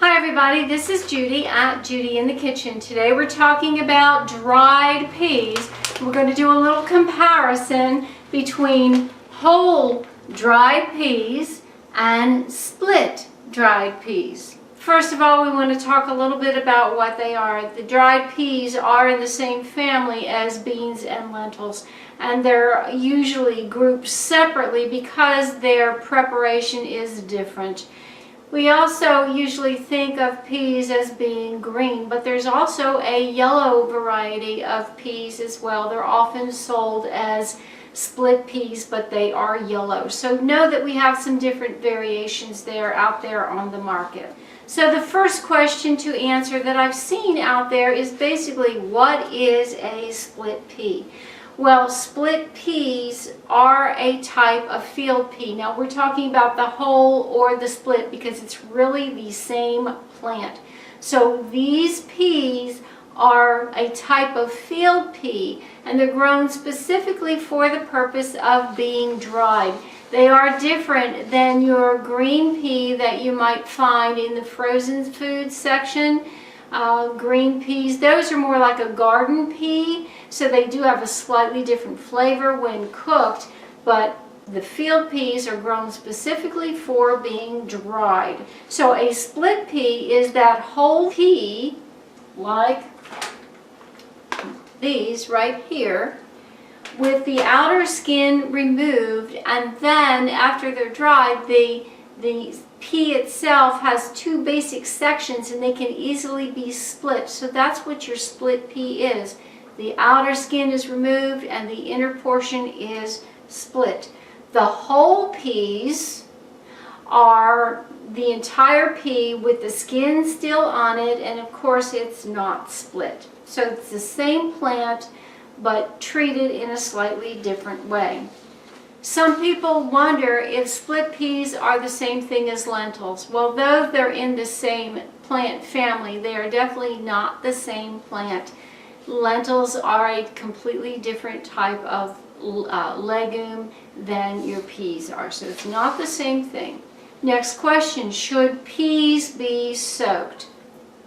Hi everybody, this is Judy at Judy in the Kitchen. Today we're talking about dried peas. We're going to do a little comparison between whole dried peas and split dried peas. First of all, we want to talk a little bit about what they are. The dried peas are in the same family as beans and lentils, and they're usually grouped separately because their preparation is different. We also usually think of peas as being green, but there's also a yellow variety of peas as well. They're often sold as split peas, but they are yellow. So know that we have some different variations there out there on the market. So the first question to answer that I've seen out there is basically, what is a split pea? Well, split peas are a type of field pea. Now we're talking about the whole or the split because it's really the same plant. So these peas are a type of field pea, and they're grown specifically for the purpose of being dried. They are different than your green pea that you might find in the frozen food section. Green peas, those are more like a garden pea, so they do have a slightly different flavor when cooked, but the field peas are grown specifically for being dried. So a split pea is that whole pea, like these right here, with the outer skin removed, and then after they're dried, the pea itself has two basic sections and they can easily be split. So that's what your split pea is. The outer skin is removed and the inner portion is split. The whole peas are the entire pea with the skin still on it, and of course it's not split. So it's the same plant but treated in a slightly different way. Some people wonder if split peas are the same thing as lentils. Well, though they're in the same plant family, they are definitely not the same plant. Lentils are a completely different type of legume than your peas are, so it's not the same thing. Next question, should peas be soaked?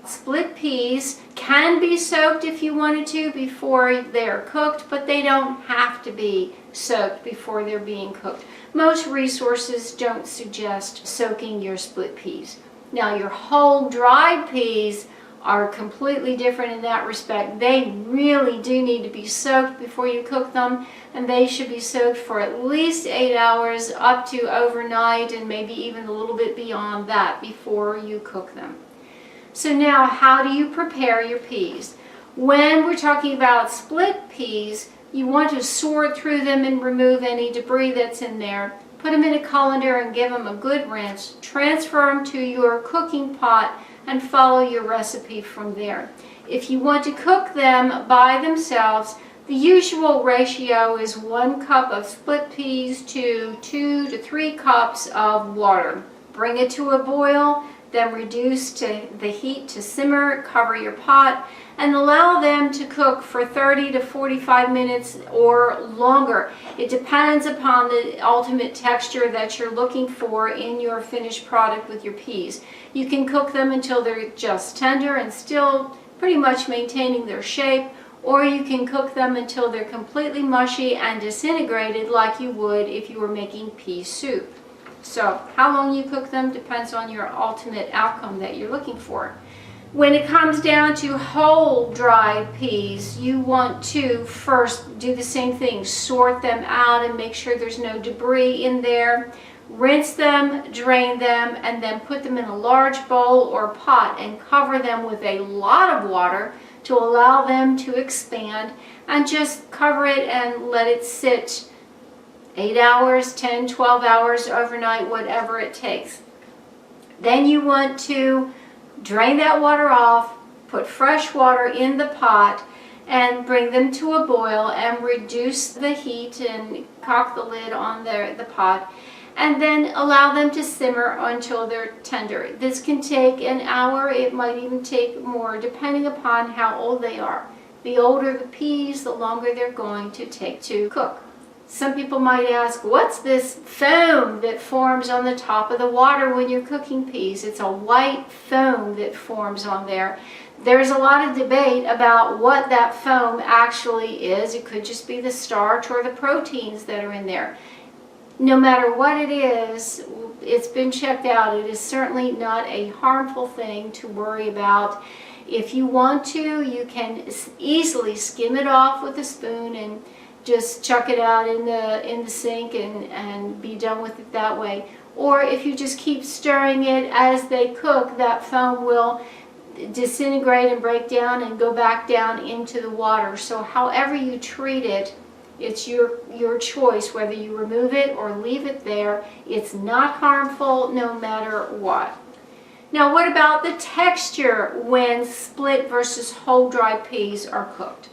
Split peas can be soaked if you wanted to before they're cooked, but they don't have to be soaked before they're being cooked. Most resources don't suggest soaking your split peas. Now your whole dried peas are completely different in that respect. They really do need to be soaked before you cook them, and they should be soaked for at least 8 hours up to overnight, and maybe even a little bit beyond that before you cook them. So now, how do you prepare your peas? When we're talking about split peas, you want to sort through them and remove any debris that's in there. Put them in a colander and give them a good rinse. Transfer them to your cooking pot and follow your recipe from there. If you want to cook them by themselves, the usual ratio is 1 cup of split peas to 2 to 3 cups of water. Bring it to a boil, then reduce the heat to simmer, cover your pot, and allow them to cook for 30 to 45 minutes or longer. It depends upon the ultimate texture that you're looking for in your finished product with your peas. You can cook them until they're just tender and still pretty much maintaining their shape, or you can cook them until they're completely mushy and disintegrated like you would if you were making pea soup. So how long you cook them depends on your ultimate outcome that you're looking for. When it comes down to whole dried peas, you want to first do the same thing. Sort them out and make sure there's no debris in there. Rinse them, drain them, and then put them in a large bowl or pot and cover them with a lot of water to allow them to expand, and just cover it and let it sit 8 hours, 10, 12 hours overnight, whatever it takes. Then you want to drain that water off, put fresh water in the pot, and bring them to a boil and reduce the heat and cock the lid on the pot, and then allow them to simmer until they're tender. This can take an hour, it might even take more, depending upon how old they are. The older the peas, the longer they're going to take to cook. Some people might ask, what's this foam that forms on the top of the water when you're cooking peas? It's a white foam that forms on there. There's a lot of debate about what that foam actually is. It could just be the starch or the proteins that are in there. No matter what it is, it's been checked out. It is certainly not a harmful thing to worry about. If you want to, you can easily skim it off with a spoon and just chuck it out in the sink and be done with it that way. Or if you just keep stirring it as they cook, that foam will disintegrate and break down and go back down into the water. So however you treat it, it's your choice whether you remove it or leave it there. It's not harmful no matter what. Now what about the texture when split versus whole dry peas are cooked?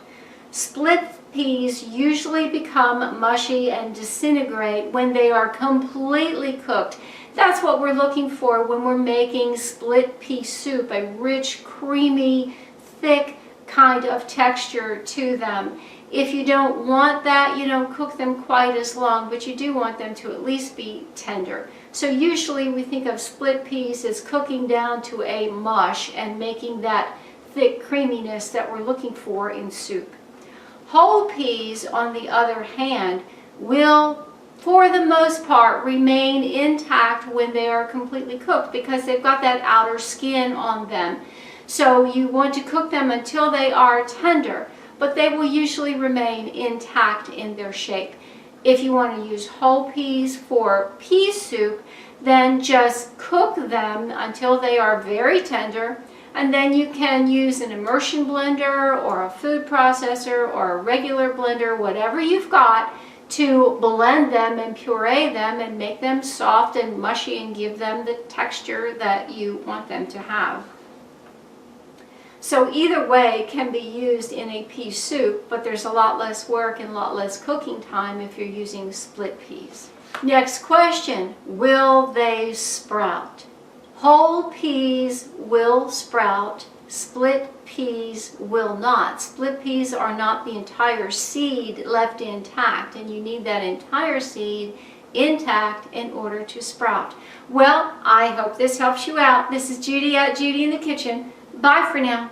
Split peas usually become mushy and disintegrate when they are completely cooked. That's what we're looking for when we're making split pea soup, a rich, creamy, thick kind of texture to them. If you don't want that, you don't cook them quite as long, but you do want them to at least be tender. So usually we think of split peas as cooking down to a mush and making that thick creaminess that we're looking for in soup. Whole peas, on the other hand, will, for the most part, remain intact when they are completely cooked because they've got that outer skin on them. So you want to cook them until they are tender, but they will usually remain intact in their shape. If you want to use whole peas for pea soup, then just cook them until they are very tender, and then you can use an immersion blender or a food processor or a regular blender, whatever you've got, to blend them and puree them and make them soft and mushy and give them the texture that you want them to have. So either way can be used in a pea soup, but there's a lot less work and a lot less cooking time if you're using split peas. Next question, will they sprout? Whole peas will sprout, split peas will not. Split peas are not the entire seed left intact, and you need that entire seed intact in order to sprout. Well, I hope this helps you out. This is Judy at Judy in the Kitchen. Bye for now.